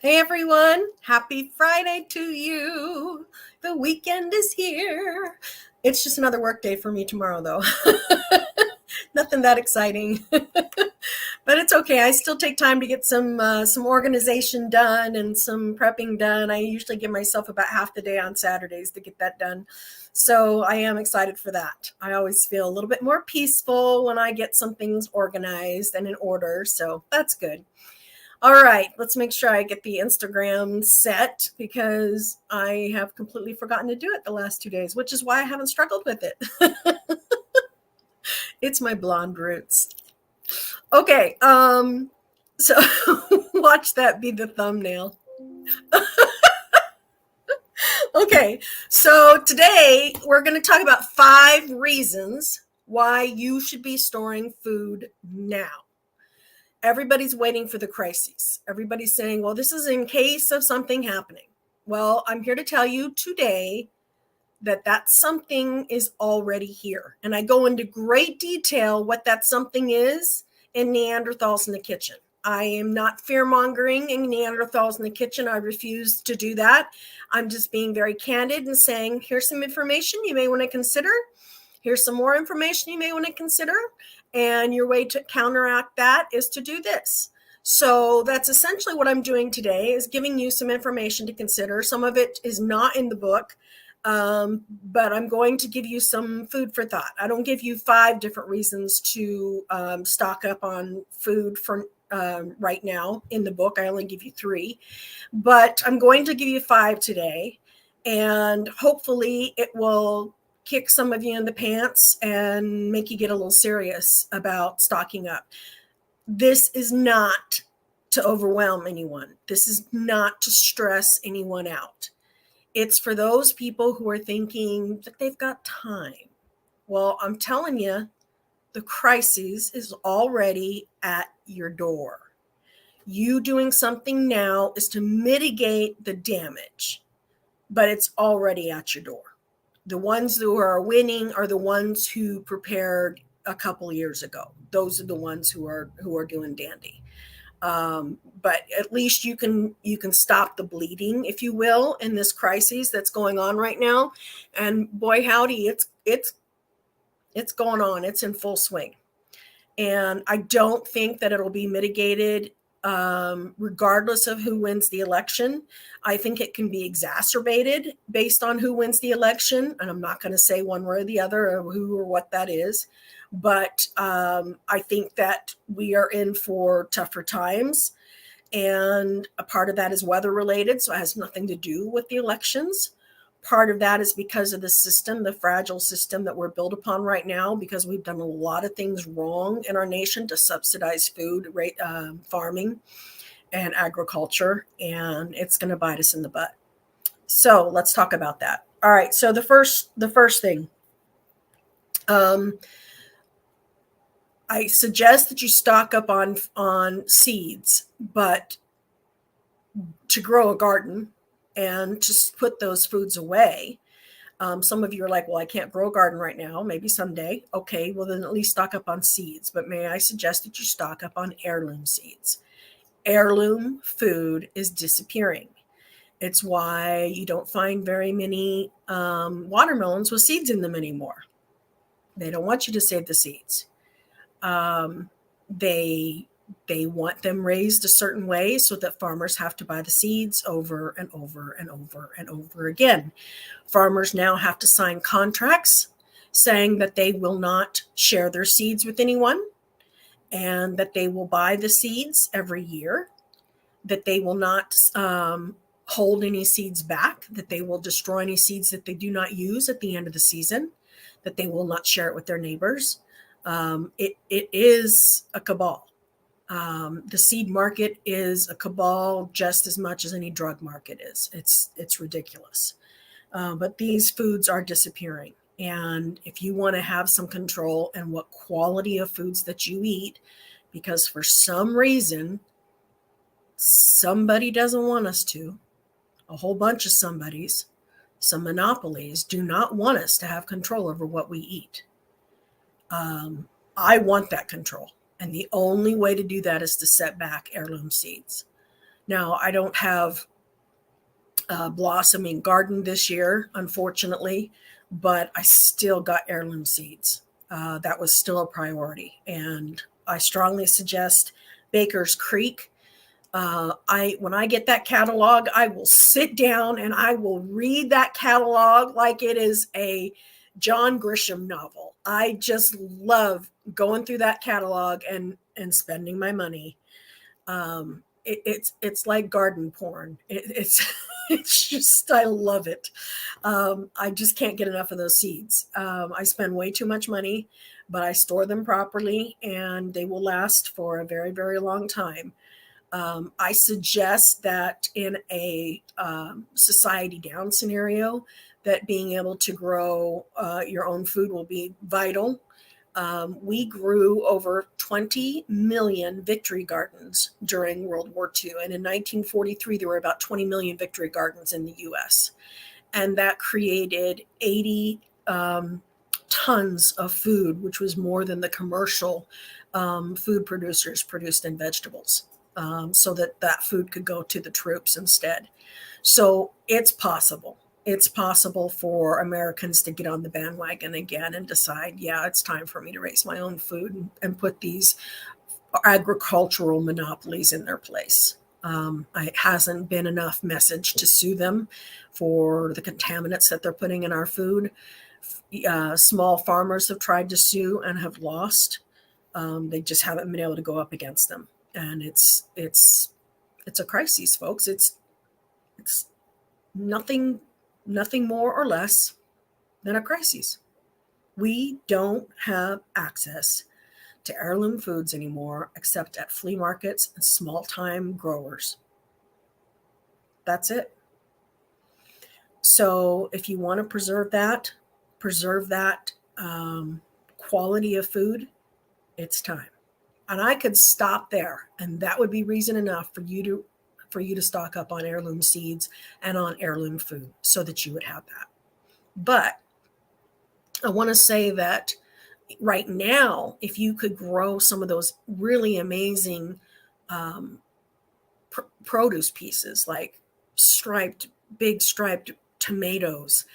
Hey everyone, happy Friday to you. The weekend is here. It's just another work day for me tomorrow though. Nothing that exciting. But it's okay. I still take time to get some organization done and some prepping done. I usually give myself about half the day on Saturdays to get that done. So I am excited for that. I always feel a little bit more peaceful when I get some things organized and in order. So that's good. All right, let's make sure I get the Instagram set because I have completely forgotten to do it the last 2 days, which is why I haven't struggled with it. It's my blonde roots. Okay, so watch that be the thumbnail. Okay, so today we're going to talk about 5 reasons why you should be storing food now. Everybody's waiting for the crises. Everybody's saying, well, this is in case of something happening. Well, I'm here to tell you today that something is already here. And I go into great detail what that something is in Neanderthals in the Kitchen. I am not fear-mongering in Neanderthals in the Kitchen. I refuse to do that. I'm just being very candid and saying, here's some information you may want to consider. Here's some more information you may want to consider. And your way to counteract that is to do this. So that's essentially what I'm doing today, is giving you some information to consider. Some of it is not in the book, but I'm going to give you some food for thought. I don't give you 5 different reasons to stock up on food for right now in the book. I only give you 3, but I'm going to give you 5 today. And hopefully it will kick some of you in the pants and make you get a little serious about stocking up. This is not to overwhelm anyone. This is not to stress anyone out. It's for those people who are thinking that they've got time. Well, I'm telling you, the crisis is already at your door. You doing something now is to mitigate the damage, but it's already at your door. The ones who are winning are the ones who prepared a couple years ago. Those are the ones who are doing dandy. But at least you can stop the bleeding, if you will, in this crisis that's going on right now. And boy, howdy, it's going on. It's in full swing. And I don't think that it'll be mitigated regardless of who wins the election. I think it can be exacerbated based on who wins the election. And I'm not going to say one way or the other or who or what that is. But I think that we are in for tougher times. And a part of that is weather related. So it has nothing to do with the elections. Part of that is because of the system, the fragile system that we're built upon right now, because we've done a lot of things wrong in our nation to subsidize food, farming, and agriculture, and it's going to bite us in the butt. So let's talk about that. All right. So the first thing, I suggest that you stock up on seeds, but to grow a garden and just put those foods away. Some of you are like, well, I can't grow a garden right now. Maybe someday. Okay, well, then at least stock up on seeds. But may I suggest that you stock up on heirloom seeds? Heirloom food is disappearing. It's why you don't find very many watermelons with seeds in them anymore. They don't want you to save the seeds. They want them raised a certain way so that farmers have to buy the seeds over and over and over and over again. Farmers now have to sign contracts saying that they will not share their seeds with anyone and that they will buy the seeds every year, that they will not hold any seeds back, that they will destroy any seeds that they do not use at the end of the season, that they will not share it with their neighbors. It is a cabal. The seed market is a cabal just as much as any drug market is. It's ridiculous. But these foods are disappearing. And if you want to have some control in what quality of foods that you eat, because for some reason, somebody doesn't want us to, a whole bunch of somebodies, some monopolies do not want us to have control over what we eat. I want that control. And the only way to do that is to set back heirloom seeds. Now, I don't have a blossoming garden this year, unfortunately, but I still got heirloom seeds. That was still a priority. And I strongly suggest Baker's Creek. When I get that catalog, I will sit down and I will read that catalog like it is a John Grisham novel. I just love going through that catalog and spending my money. It's like garden porn. It's it's just, I love it. I just can't get enough of those seeds. I spend way too much money, but I store them properly and they will last for a very, very long time. I suggest that in a society down scenario, that being able to grow your own food will be vital. We grew over 20 million victory gardens during World War II. And in 1943, there were about 20 million victory gardens in the US. And that created 80 tons of food, which was more than the commercial food producers produced in vegetables, so that that food could go to the troops instead. So it's possible. It's possible for Americans to get on the bandwagon again and decide, yeah, it's time for me to raise my own food and put these agricultural monopolies in their place. It hasn't been enough message to sue them for the contaminants that they're putting in our food. Small farmers have tried to sue and have lost. They just haven't been able to go up against them, and it's a crisis, folks. It's nothing more or less than a crisis. We don't have access to heirloom foods anymore except at flea markets and small time growers. That's it. So if you want to preserve that quality of food, it's time. And I could stop there, and that would be reason enough for you to stock up on heirloom seeds and on heirloom food so that you would have that. But I want to say that right now, if you could grow some of those really amazing produce pieces, like big striped tomatoes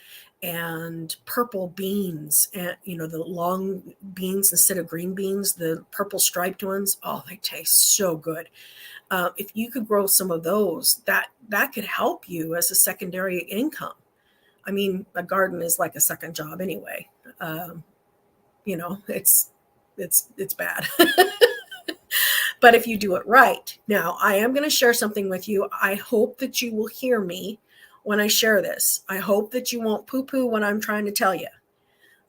and purple beans, and the long beans instead of green beans, the purple striped ones, oh, they taste so good. If you could grow some of those, that could help you as a secondary income. I mean, a garden is like a second job anyway. It's bad. But if you do it right. Now, I am going to share something with you. I hope that you will hear me when I share this. I hope that you won't poo-poo what I'm trying to tell you.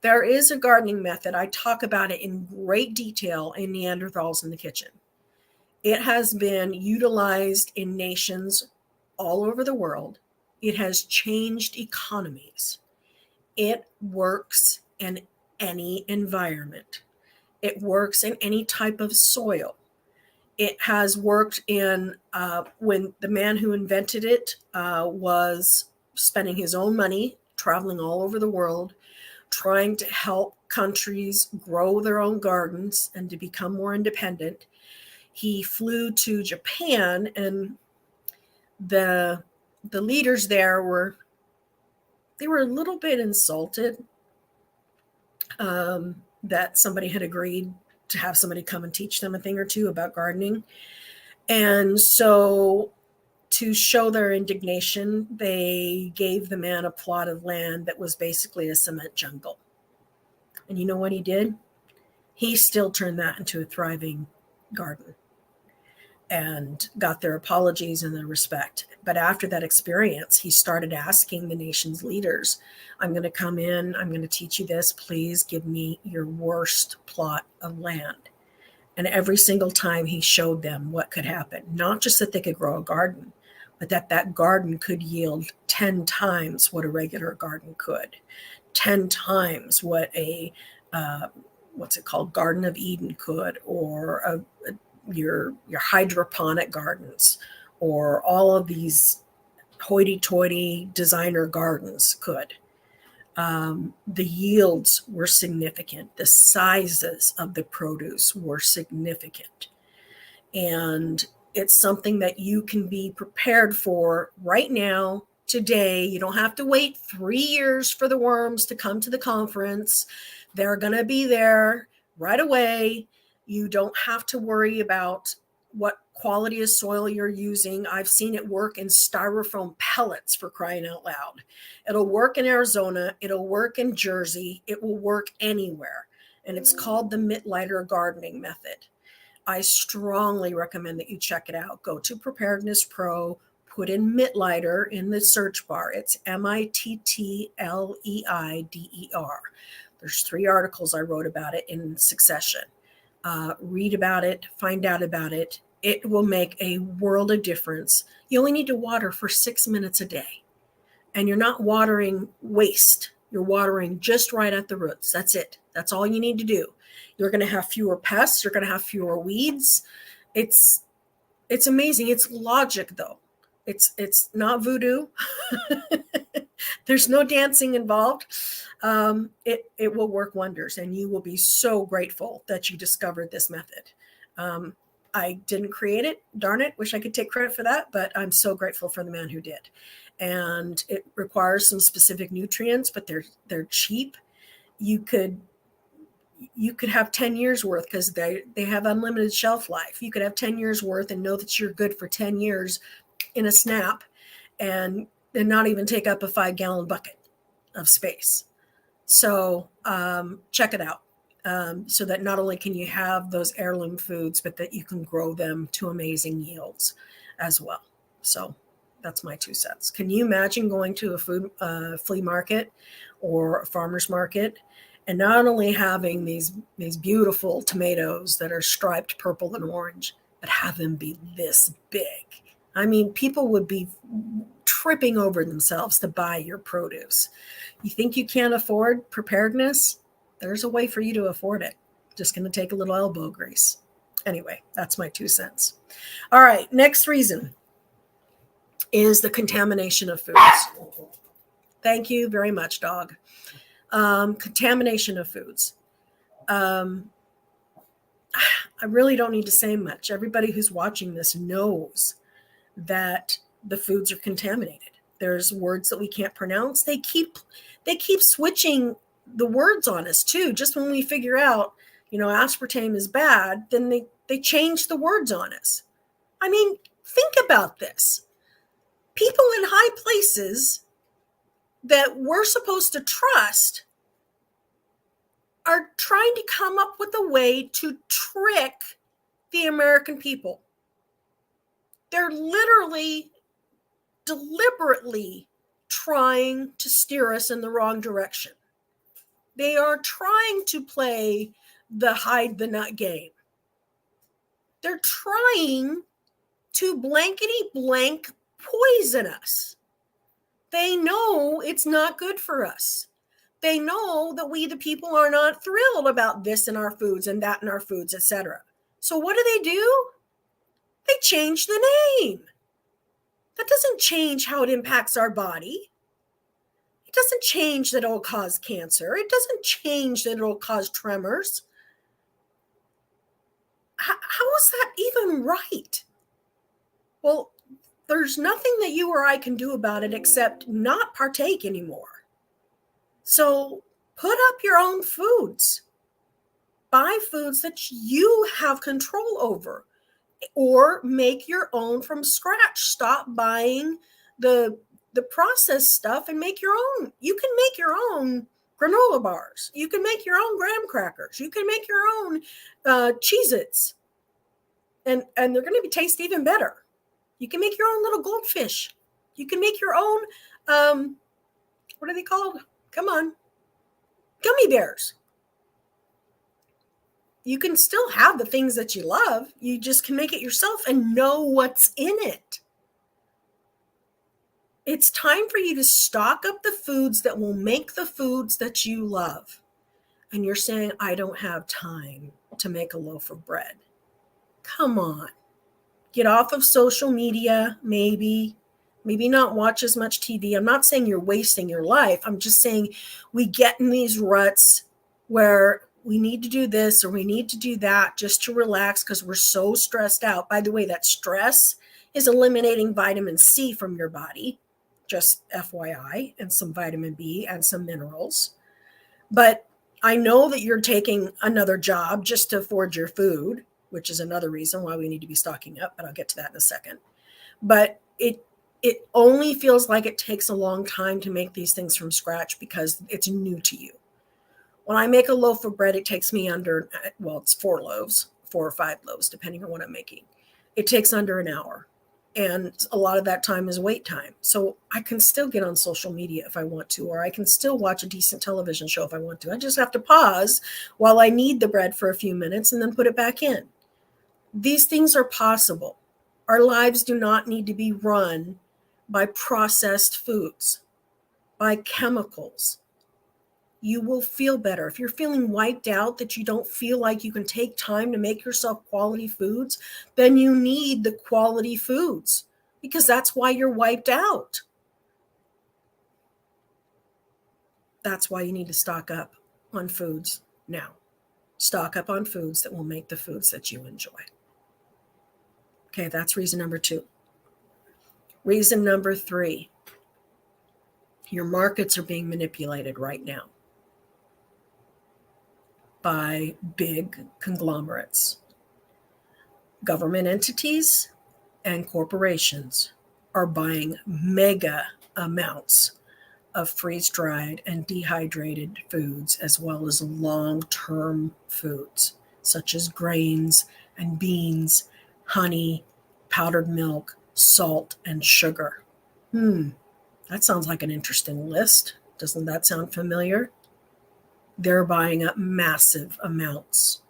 There is a gardening method. I talk about it in great detail in Neanderthals in the Kitchen. It has been utilized in nations all over the world. It has changed economies. It works in any environment. It works in any type of soil. It has worked in when the man who invented it was spending his own money, traveling all over the world, trying to help countries grow their own gardens and to become more independent. He flew to Japan, and the leaders there were a little bit insulted that somebody had agreed to have somebody come and teach them a thing or two about gardening. And so, to show their indignation, they gave the man a plot of land that was basically a cement jungle. And you know what he did? He still turned that into a thriving garden and got their apologies and their respect. But after that experience, he started asking the nation's leaders, I'm going to come in, I'm going to teach you this, please give me your worst plot of land. And every single time he showed them what could happen, not just that they could grow a garden, but that garden could yield 10 times what a regular garden could, 10 times what a, what's it called, Garden of Eden could, or your hydroponic gardens, or all of these hoity-toity designer gardens could. The yields were significant. The sizes of the produce were significant. And It's something that you can be prepared for right now, today. You don't have to wait 3 years for the worms to come to the conference. They're going to be there right away. You don't have to worry about what quality of soil you're using. I've seen it work in styrofoam pellets, for crying out loud. It'll work in Arizona. It'll work in Jersey. It will work anywhere. And it's called the Mittlighter gardening method. I strongly recommend that you check it out. Go to Preparedness Pro, put in Mittlighter in the search bar. It's Mittleider. There's 3 articles I wrote about it in succession. Read about it, find out about it. It will make a world of difference. You only need to water for 6 minutes a day. And you're not watering waste. You're watering just right at the roots. That's it. That's all you need to do. You're going to have fewer pests. You're going to have fewer weeds. It's amazing. It's logic, though. It's not voodoo. There's no dancing involved. It will work wonders, and you will be so grateful that you discovered this method. I didn't create it. Darn it. Wish I could take credit for that, but I'm so grateful for the man who did. And it requires some specific nutrients, but they're cheap. You could have 10 years worth because they have unlimited shelf life. You could have 10 years worth and know that you're good for 10 years in a snap and not even take up a 5-gallon bucket of space. So check it out. So that not only can you have those heirloom foods, but that you can grow them to amazing yields as well. So that's my 2 cents. Can you imagine going to a flea market or a farmer's market and not only having these beautiful tomatoes that are striped purple and orange, but have them be this big? I mean, people would be tripping over themselves to buy your produce. You think you can't afford preparedness? There's a way for you to afford it. Just going to take a little elbow grease. Anyway, that's my 2 cents. All right, next reason is the contamination of foods. Thank you very much, dog. Contamination of foods. I really don't need to say much. Everybody who's watching this knows that the foods are contaminated. There's words that we can't pronounce. They keep switching the words on us too. Just when we figure out, aspartame is bad, then they change the words on us. I mean, think about this. People in high places that we're supposed to trust are trying to come up with a way to trick the American people. They're literally, deliberately trying to steer us in the wrong direction. They are trying to play the hide the nut game. They're trying to blankety blank poison us. They know it's not good for us. They know that we, the people, are not thrilled about this in our foods and that in our foods, etc. So what do? They change the name. That doesn't change how it impacts our body. It doesn't change that it'll cause cancer. It doesn't change that it'll cause tremors. How is that even right? Well, there's nothing that you or I can do about it except not partake anymore. So put up your own foods. Buy foods that you have control over, or make your own from scratch. Stop buying the processed stuff and make your own. You can make your own granola bars. You can make your own graham crackers. You can make your own Cheez-Its. And they're going to taste even better. You can make your own little goldfish. You can make your own, what are they called? Come on. Gummy bears. You can still have the things that you love. You just can make it yourself and know what's in it. It's time for you to stock up the foods that will make the foods that you love. And you're saying, I don't have time to make a loaf of bread. Come on. Get off of social media, maybe not watch as much TV. I'm not saying you're wasting your life. I'm just saying we get in these ruts where we need to do this or we need to do that just to relax because we're so stressed out. By the way, that stress is eliminating vitamin C from your body, just FYI, and some vitamin B and some minerals. But I know that you're taking another job just to afford your food, which is another reason why we need to be stocking up, but I'll get to that in a second. But it only feels like it takes a long time to make these things from scratch because it's new to you. When I make a loaf of bread, it takes me well, it's 4 loaves, 4 or 5 loaves, depending on what I'm making. It takes under an hour. And a lot of that time is wait time. So I can still get on social media if I want to, or I can still watch a decent television show if I want to. I just have to pause while I knead the bread for a few minutes and then put it back in. These things are possible. Our lives do not need to be run by processed foods, by chemicals. You will feel better. If you're feeling wiped out, that you don't feel like you can take time to make yourself quality foods, then you need the quality foods because that's why you're wiped out. That's why you need to stock up on foods now. Stock up on foods that will make the foods that you enjoy. Okay, that's reason number 2. Reason number 3, your markets are being manipulated right now by big conglomerates. Government entities and corporations are buying mega amounts of freeze-dried and dehydrated foods, as well as long-term foods, such as grains and beans, honey, powdered milk, salt, and sugar. That sounds like an interesting list. Doesn't that sound familiar? They're buying up massive amounts.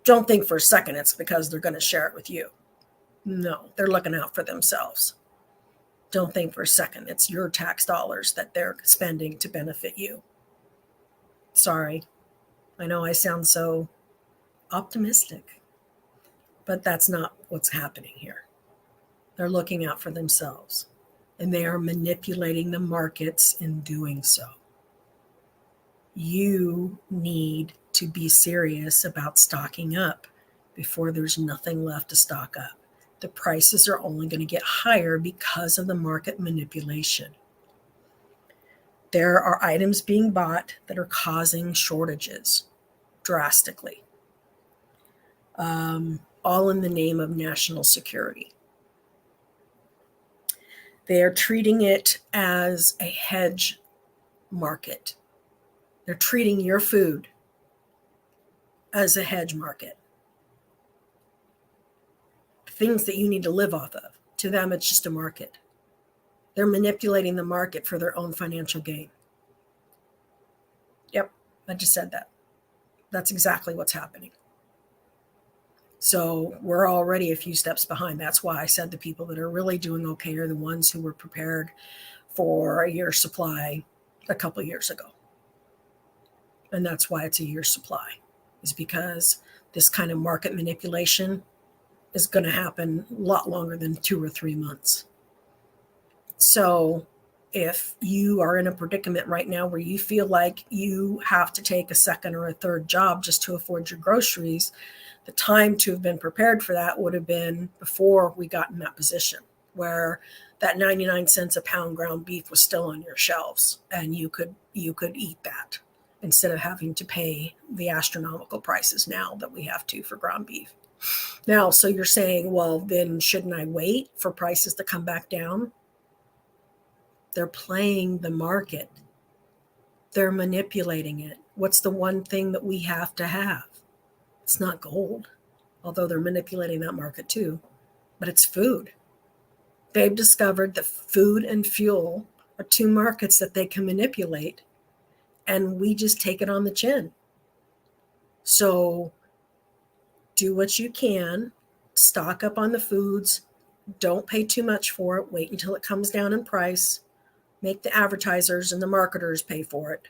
Don't think for a second it's because they're going to share it with you. No, they're looking out for themselves. Don't think for a second it's your tax dollars that they're spending to benefit you. Sorry, I know I sound so optimistic, but that's not what's happening here. They're looking out for themselves, and they are manipulating the markets in doing so. You need to be serious about stocking up before there's nothing left to stock up. The prices are only going to get higher because of the market manipulation. There are items being bought that are causing shortages drastically, all in the name of national security. They are treating it as a hedge market. They're treating your food as a hedge market. Things that you need to live off of. To them, it's just a market. They're manipulating the market for their own financial gain. Yep, I just said that. That's exactly what's happening. So we're already a few steps behind. That's why I said the people that are really doing okay are the ones who were prepared for a year's supply a couple of years ago. And that's why it's a year's supply, is because this kind of market manipulation is going to happen a lot longer than 2 or 3 months. So if you are in a predicament right now where you feel like you have to take a second or a third job just to afford your groceries, the time to have been prepared for that would have been before we got in that position where that 99 cents a pound ground beef was still on your shelves and you could eat that instead of having to pay the astronomical prices now that we have to for ground beef. Now, so you're saying, well, then shouldn't I wait for prices to come back down? They're playing the market. They're manipulating it. What's the one thing that we have to have? It's not gold, although they're manipulating that market too, but it's food. They've discovered that food and fuel are 2 markets that they can manipulate, and we just take it on the chin. So do what you can, stock up on the foods, don't pay too much for it, wait until it comes down in price, make the advertisers and the marketers pay for it,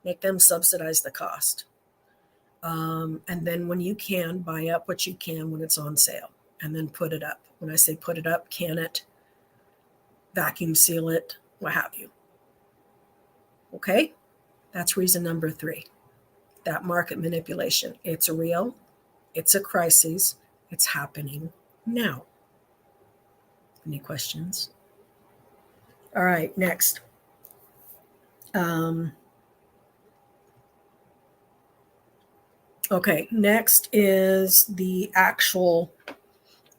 make them subsidize the cost. And then when you can, buy up what you can when it's on sale and then put it up. When I say put it up, can it, vacuum seal it, what have you. Okay? That's reason number 3. that market manipulation. It's real. It's a crisis. It's happening now. Any questions? All right, next. Okay, next is the actual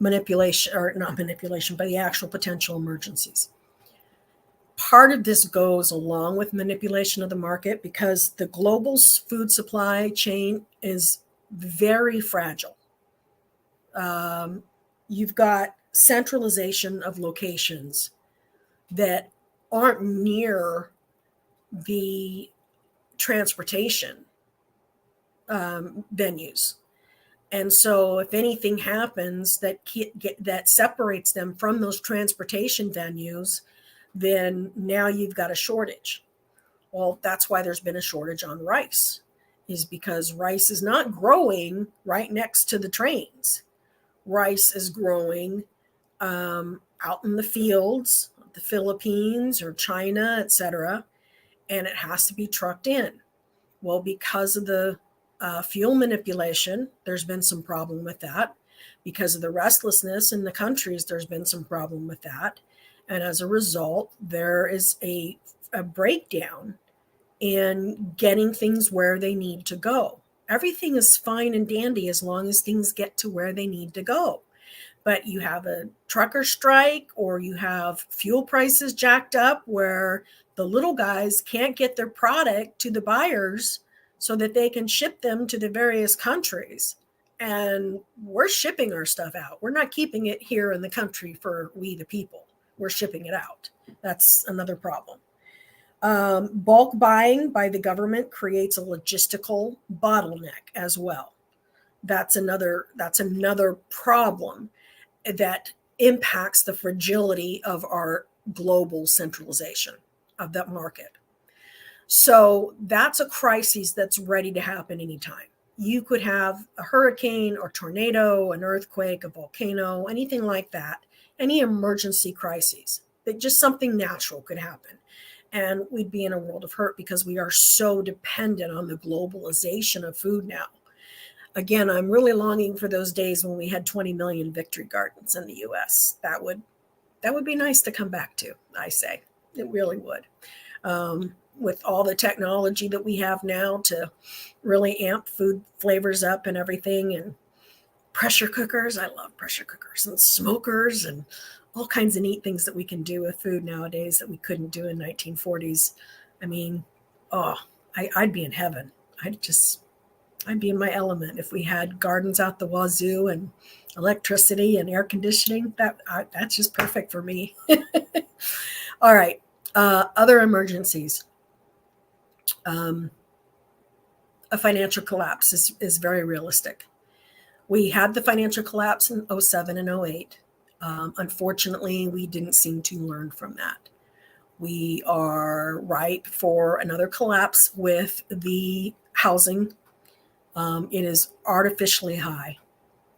manipulation, or not manipulation, but the actual potential emergencies. Part of this goes along with manipulation of the market because the global food supply chain is very fragile. You've got centralization of locations that aren't near the transportation venues. And so if anything happens that separates them from those transportation venues, then now you've got a shortage. Well, that's why there's been a shortage on rice, is because rice is not growing right next to the trains. Rice is growing out in the fields, the Philippines or China, etc., and it has to be trucked in. Well, because of the fuel manipulation, there's been some problem with that. Because of the restlessness in the countries, there's been some problem with that. And as a result, there is a breakdown in getting things where they need to go. Everything is fine and dandy as long as things get to where they need to go. But you have a trucker strike, or you have fuel prices jacked up where the little guys can't get their product to the buyers so that they can ship them to the various countries. And we're shipping our stuff out. We're not keeping it here in the country for we the people. We're shipping it out. That's another problem. Bulk buying by the government creates a logistical bottleneck as well. That's another problem that impacts the fragility of our global centralization of that market. So that's a crisis that's ready to happen anytime. You could have a hurricane or tornado, an earthquake, a volcano, anything like that, any emergency crises, that just something natural could happen. And we'd be in a world of hurt because we are so dependent on the globalization of food now. Again, I'm really longing for those days when we had 20 million victory gardens in the US. That would be nice to come back to, I say. It really would. With all the technology that we have now to really amp food flavors up and everything, and pressure cookers. I love pressure cookers and smokers and all kinds of neat things that we can do with food nowadays that we couldn't do in 1940s. I mean, I'd be in heaven. I'd be in my element if we had gardens out the wazoo and electricity and air conditioning. That's just perfect for me. All right. Other emergencies. A financial collapse is very realistic. We had the financial collapse in 07 and 08. Unfortunately, we didn't seem to learn from that. We are ripe for another collapse with the housing. It is artificially high.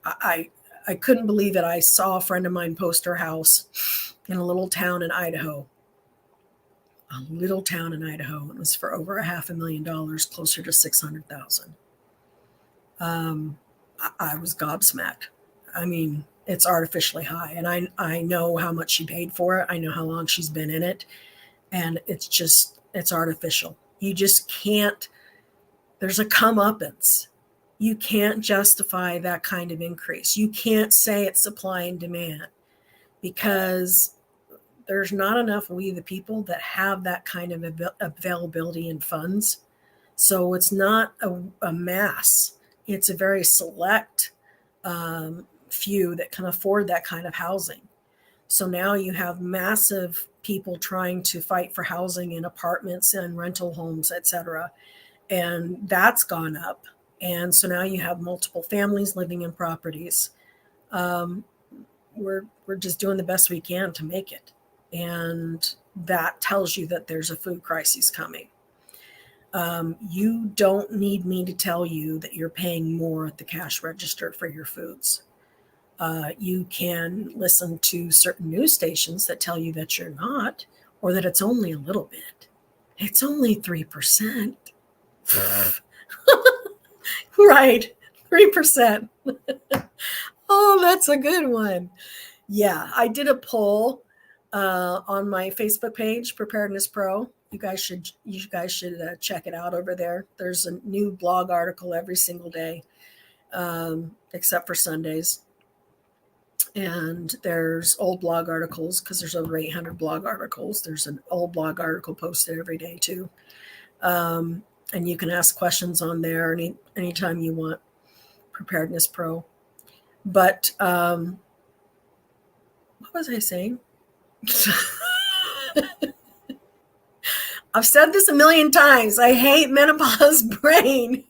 I couldn't believe it. I saw a friend of mine post her house in a little town in Idaho. It was for over $500,000, closer to 600,000. I was gobsmacked. I mean, it's artificially high, and I know how much she paid for it. I know how long she's been in it, and it's artificial. You just can't. There's a comeuppance. You can't justify that kind of increase. You can't say it's supply and demand, because there's not enough we the people that have that kind of availability and funds. So it's not a mass. It's a very select few that can afford that kind of housing. So now you have massive people trying to fight for housing in apartments and rental homes, etc. And that's gone up. And so now you have multiple families living in properties. We're just doing the best we can to make it. And that tells you that there's a food crisis coming. You don't need me to tell you that you're paying more at the cash register for your foods. You can listen to certain news stations that tell you that you're not, or that it's only a little bit. It's only 3%. Right. 3%. Oh, that's a good one. Yeah, I did a poll on my Facebook page, Preparedness Pro. You guys should check it out over there. There's a new blog article every single day, except for Sundays. And there's old blog articles because there's over 800 blog articles. There's an old blog article posted every day too. And you can ask questions on there anytime you want. Preparedness Pro. But what was I saying? I've said this a million times. I hate menopause brain.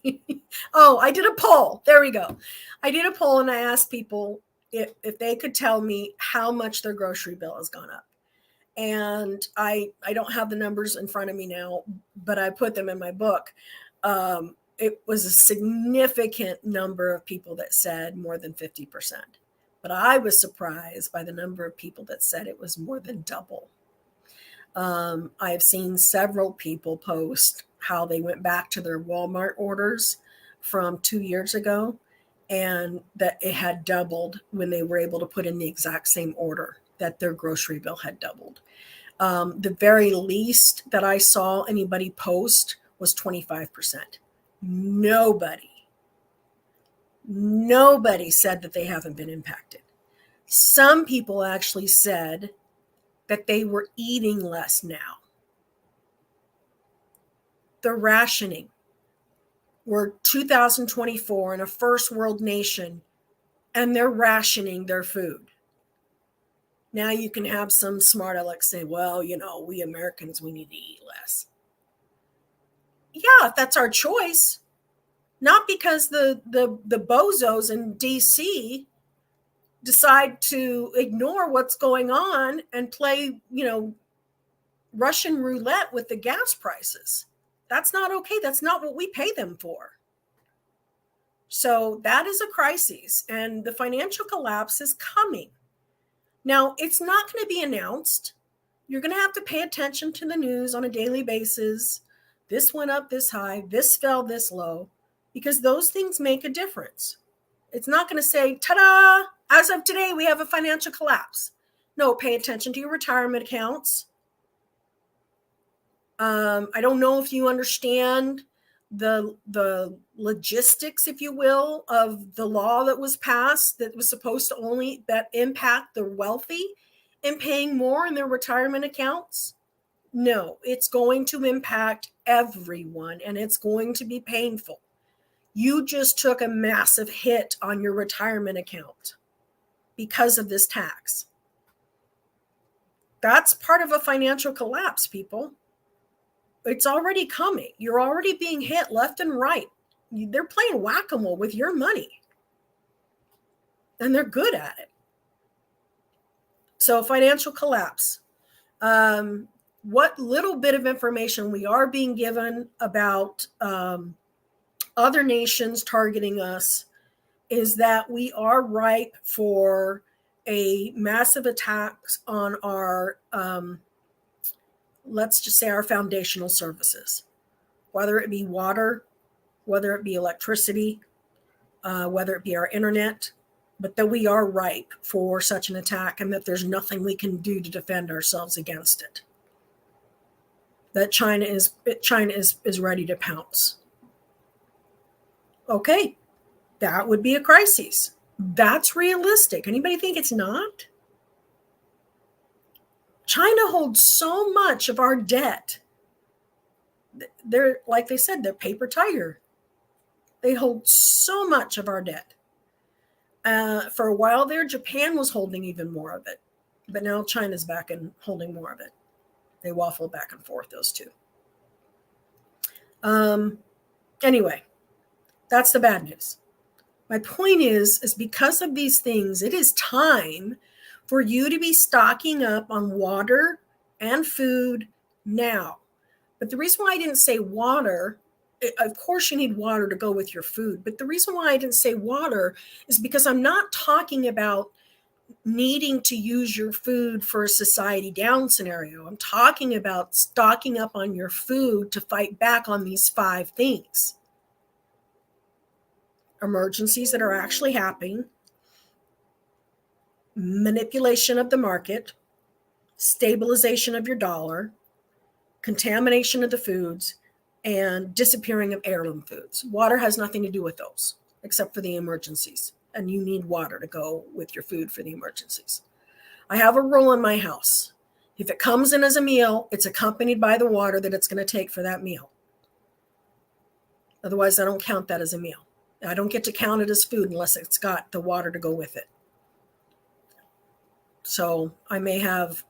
Oh, I did a poll. There we go. I did a poll and I asked people if they could tell me how much their grocery bill has gone up. And I don't have the numbers in front of me now, but I put them in my book. It was a significant number of people that said more than 50%. But I was surprised by the number of people that said it was more than double. I've seen several people post how they went back to their Walmart orders from 2 years ago and that it had doubled when they were able to put in the exact same order, that their grocery bill had doubled. The very least that I saw anybody post was 25%. Nobody said that they haven't been impacted. Some people actually said that they were eating less now. The rationing. We're 2024 in a first world nation, and they're rationing their food. Now you can have some smart aleck say, well, we Americans, we need to eat less. Yeah, if that's our choice. Not because the bozos in DC decide to ignore what's going on and play, Russian roulette with the gas prices. That's not okay. That's not what we pay them for. So that is a crisis, and the financial collapse is coming. Now, it's not going to be announced. You're going to have to pay attention to the news on a daily basis. This went up this high, this fell this low, because those things make a difference. It's not going to say, ta-da, as of today, we have a financial collapse. No, pay attention to your retirement accounts. I don't know if you understand the logistics, if you will, of the law that was passed that was supposed to only impact the wealthy in paying more in their retirement accounts. No, it's going to impact everyone, and it's going to be painful. You just took a massive hit on your retirement account because of this tax. That's part of a financial collapse, people. It's already coming. You're already being hit left and right. They're playing whack-a-mole with your money. And they're good at it. So financial collapse. What little bit of information we are being given about other nations targeting us is that we are ripe for a massive attack on our let's just say our foundational services, whether it be water, whether it be electricity, whether it be our internet, but that we are ripe for such an attack and that there's nothing we can do to defend ourselves against it. That China is ready to pounce. Okay, that would be a crisis. That's realistic. Anybody think it's not? China holds so much of our debt. They're, like they said, they're paper tiger. They hold so much of our debt. For a while there, Japan was holding even more of it. But now China's back and holding more of it. They waffle back and forth, those two. Anyway, that's the bad news. My point is because of these things, it is time for you to be stocking up on water and food now. But the reason why I didn't say water, of course you need water to go with your food, but the reason why I didn't say water is because I'm not talking about needing to use your food for a society down scenario. I'm talking about stocking up on your food to fight back on these 5 things. emergencies that are actually happening, manipulation of the market, stabilization of your dollar, contamination of the foods, and disappearing of heirloom foods. Water has nothing to do with those, except for the emergencies. And you need water to go with your food for the emergencies. I have a rule in my house. If it comes in as a meal, it's accompanied by the water that it's going to take for that meal. Otherwise, I don't count that as a meal. I don't get to count it as food unless it's got the water to go with it. So I may have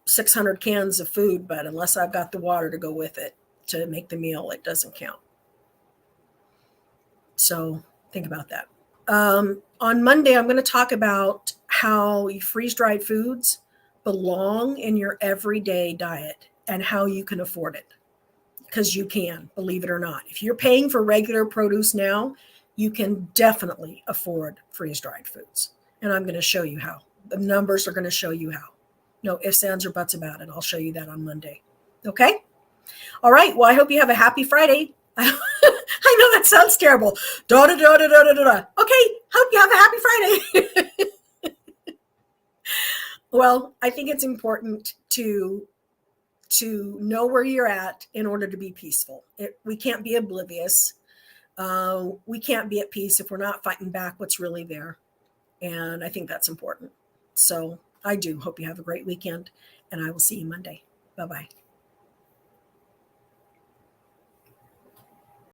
600 cans of food, but unless I've got the water to go with it to make the meal, it doesn't count. So think about that. On Monday, I'm going to talk about how freeze-dried foods belong in your everyday diet and how you can afford it. Because you can, believe it or not. If you're paying for regular produce now, you can definitely afford freeze-dried foods. And I'm going to show you how. The numbers are going to show you how. No ifs, ands, or buts about it. I'll show you that on Monday. Okay? All right. Well, I hope you have a happy Friday. I know that sounds terrible. Da da da da da da da. Okay. Hope you have a happy Friday. Well, I think it's important to know where you're at in order to be peaceful. We can't be oblivious. We can't be at peace if we're not fighting back what's really there. And I think that's important. So I do hope you have a great weekend, and I will see you Monday. Bye-bye.